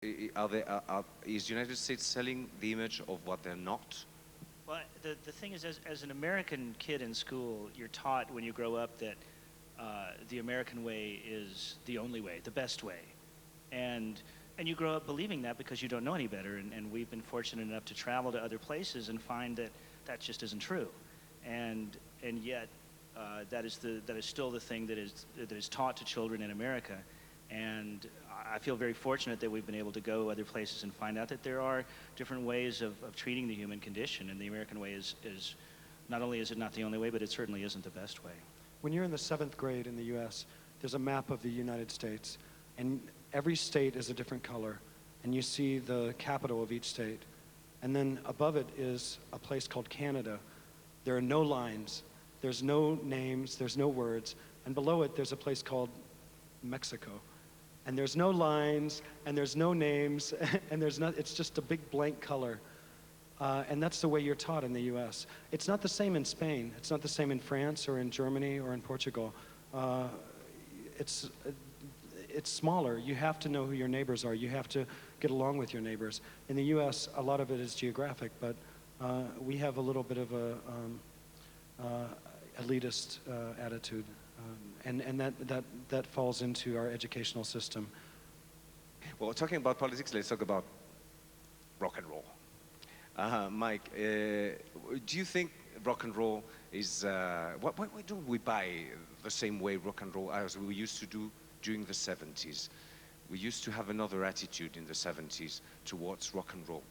Is United States selling the image of what they're not? Well, the thing is, as an American kid in school, you're taught when you grow up that the American way is the only way, the best way. And, and you grow up believing that because you don't know any better. And we've been fortunate enough to travel to other places and find that that just isn't true. And yet, that is still the thing that is taught to children in America. And I feel very fortunate that we've been able to go other places and find out that there are different ways of treating the human condition. And the American way is not only is it not the only way, but it certainly isn't the best way. When you're in the 7th grade in the US, there's a map of the United States. And every state is a different color. And you see the capital of each state. And then above it is a place called Canada. There are no lines. There's no names. There's no words. And below it, there's a place called Mexico. And there's no lines, and there's no names, and it's just a big blank color. And that's the way you're taught in the US. It's not the same in Spain. It's not the same in France or in Germany or in Portugal. It's smaller. You have to know who your neighbors are. You have to get along with your neighbors. In the US, a lot of it is geographic, but we have a little bit of a elitist attitude. And that falls into our educational system. Well, talking about politics, let's talk about rock and roll. Mike, do you think rock and roll is... why don't we buy the same way rock and roll as we used to do during the 70s? We used to have another attitude in the 70s towards rock and roll.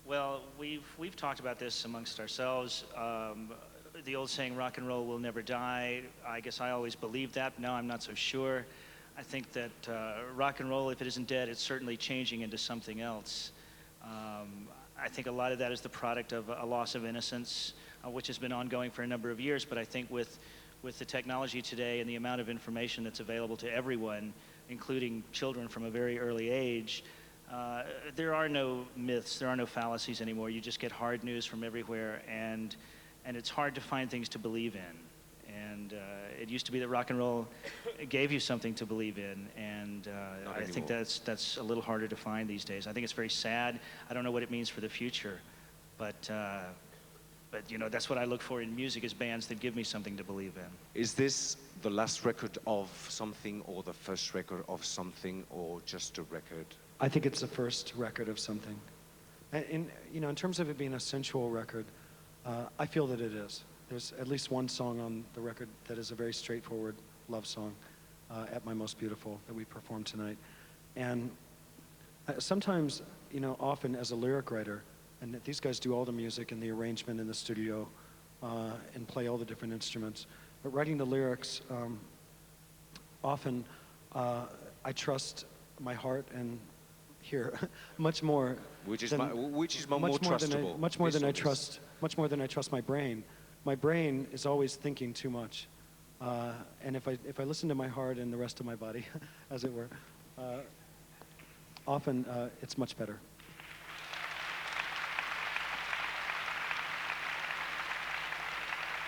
Well, we've talked about this amongst ourselves. The old saying, rock and roll will never die, I guess I always believed that, but now I'm not so sure. I think that rock and roll, if it isn't dead, it's certainly changing into something else. I think a lot of that is the product of a loss of innocence, which has been ongoing for a number of years, but I think with the technology today and the amount of information that's available to everyone, including children from a very early age, there are no myths, there are no fallacies anymore. You just get hard news from everywhere, and it's hard to find things to believe in. And it used to be that rock and roll gave you something to believe in, and I think that's a little harder to find these days. I think it's very sad. I don't know what it means for the future, but you know, that's what I look for in music, is bands that give me something to believe in. Is this the last record of something, or the first record of something, or just a record? I think it's the first record of something. And you know, in terms of it being a sensual record, I feel that it is. There's at least one song on the record that is a very straightforward love song, At My Most Beautiful, that we performed tonight. And sometimes, you know, often as a lyric writer, and these guys do all the music and the arrangement in the studio and play all the different instruments, but writing the lyrics, often I trust my heart and hear much more. Which is more trustable. Much more than I trust my brain. My brain is always thinking too much, and if I listen to my heart and the rest of my body, as it were, often it's much better.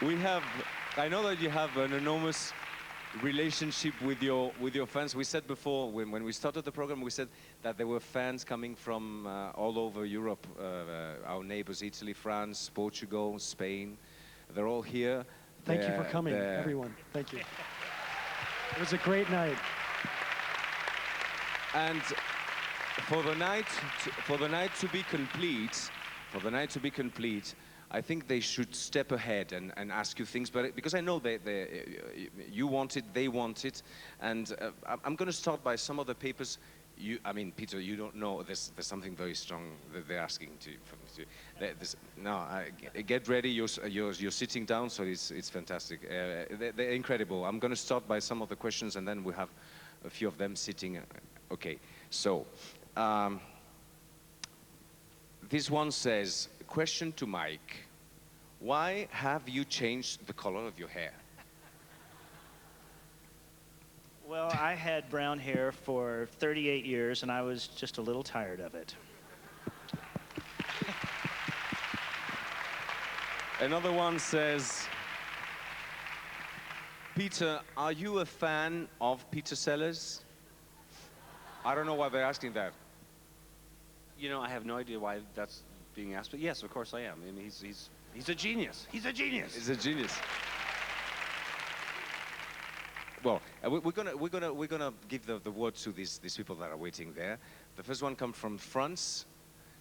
I know that you have an enormous relationship with your fans. We said before, when we started the program, we said that there were fans coming from all over Europe, our neighbors, Italy, France, Portugal, Spain. They're all here. Thank you for coming, everyone. Thank you. It was a great night. And for the night to be complete, I think they should step ahead and ask you things, but because I know you want it, they want it, and I'm going to start by some of the papers. I mean, Peter, you don't know. There's something very strong that they're asking to you. Get ready. You're sitting down, so it's fantastic. They're incredible. I'm going to start by some of the questions, and then we have a few of them sitting. Okay, so this one says, question to Mike: why have you changed the color of your hair? Well, I had brown hair for 38 years, and I was just a little tired of it. Another one says, Peter, are you a fan of Peter Sellers? I don't know why they're asking that. You know, I have no idea why that's being asked, but yes, of course I am. I mean, he's a genius. He's a genius. He's a genius. Well, we're gonna give the word to these people that are waiting there. The first one comes from France.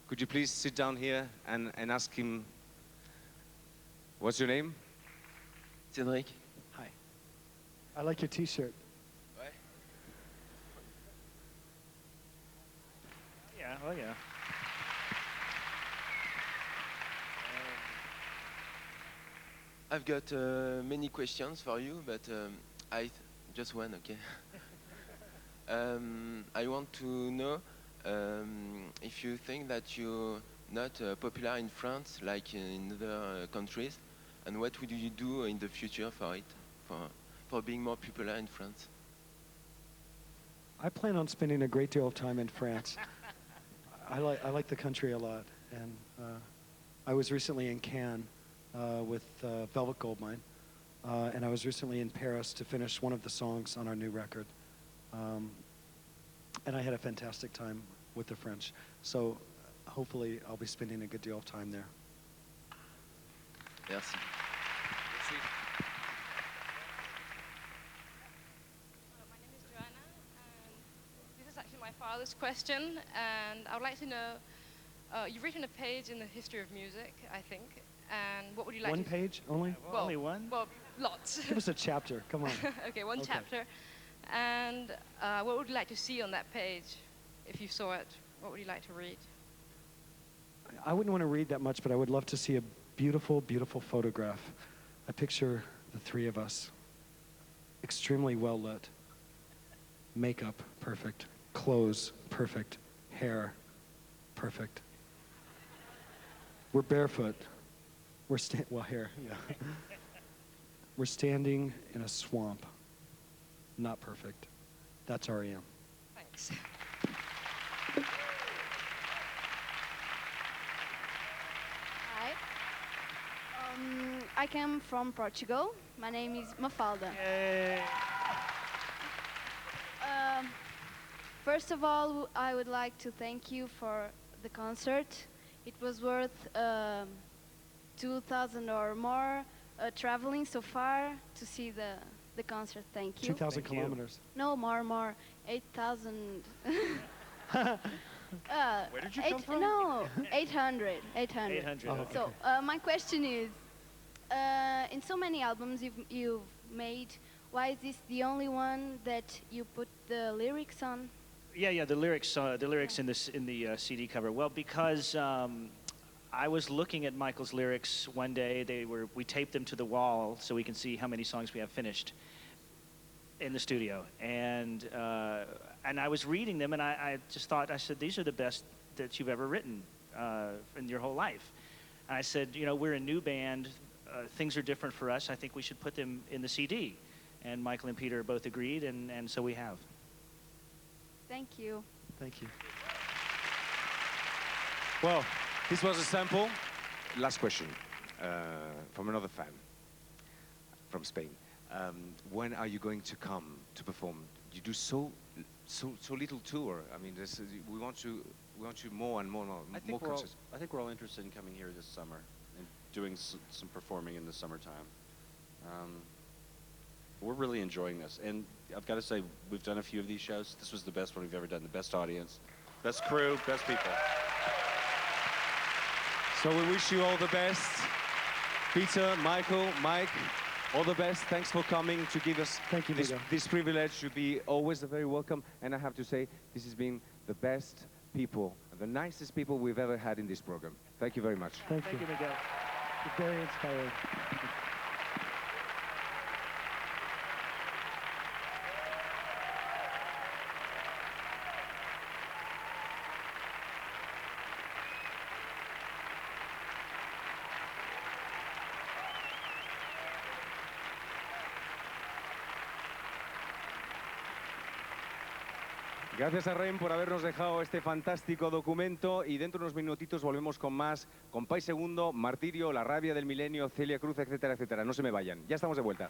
Could you please sit down here and ask him, what's your name? Cédric. Hi. I like your T-shirt. Ouais. Yeah, oh yeah. I've got many questions for you, but just one, okay? I want to know if you think that you're not popular in France like in other countries, and what would you do in the future for it, for being more popular in France? I plan on spending a great deal of time in France. I like the country a lot, and I was recently in Cannes with Velvet Goldmine, and I was recently in Paris to finish one of the songs on our new record, and I had a fantastic time with the French. So hopefully I'll be spending a good deal of time there. Merci. My name is Joanna, and this is actually my father's question, and I would like to know, you've written a page in the history of music, I think, and what would you like One to... page only? Well, only one? Well, lots. Give us a chapter, come on. Okay, one Okay. chapter. And what would you like to see on that page? If you saw it, what would you like to read? I wouldn't want to read that much, but I would love to see a beautiful, beautiful photograph. I picture the three of us, extremely well lit. Makeup, perfect. Clothes, perfect. Hair, perfect. We're barefoot. Well, hair, yeah. We're standing in a swamp. Not perfect. That's R.E.M. Thanks. Hi. I come from Portugal. My name is Mafalda. Yay. First of all, I would like to thank you for the concert. It was worth 2,000 or more traveling so far to see the concert. Thank you. 2,000 Thank you. kilometers. No, more. 8,000. Where did you come from? No, 800. 800. Oh, Okay. So my question is, in so many albums you've made, why is this the only one that you put the lyrics on? Yeah, the lyrics in the CD cover. Well, because I was looking at Michael's lyrics one day. We taped them to the wall so we can see how many songs we have finished in the studio, and I was reading them, and I just thought, I said, these are the best that you've ever written in your whole life. And I said, you know, we're a new band. Things are different for us. I think we should put them in the CD. And Michael and Peter both agreed, and so we have. Thank you. Thank you. Well, this was a sample. Last question from another fan from Spain. When are you going to come to perform? You do so little tour. I mean, we want you more and more concerts. I think we're all interested in coming here this summer and doing some performing in the summertime. We're really enjoying this, and I've got to say, we've done a few of these shows. This was the best one we've ever done. The best audience, best crew, best people. So we wish you all the best. Peter, Michael, Mike, all the best. Thanks for coming to give us Thank you, Vito. this privilege to be always very welcome. And I have to say, this has been the best people, the nicest people we've ever had in this program. Thank you very much. Thank you. Miguel. You're very inspiring. Gracias a R.E.M por habernos dejado este fantástico documento y dentro de unos minutitos volvemos con más, con Pai Segundo, Martirio, La Rabia del Milenio, Celia Cruz, etcétera, etcétera. No se me vayan, ya estamos de vuelta.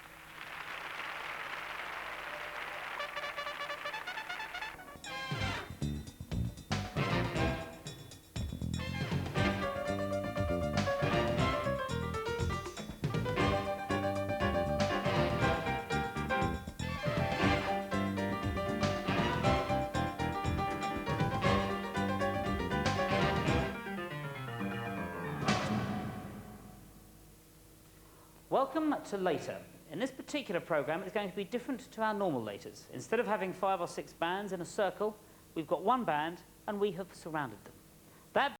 Welcome to Later. In this particular programme, it's going to be different to our normal Laters. Instead of having 5 or 6 bands in a circle, we've got one band and we have surrounded them. That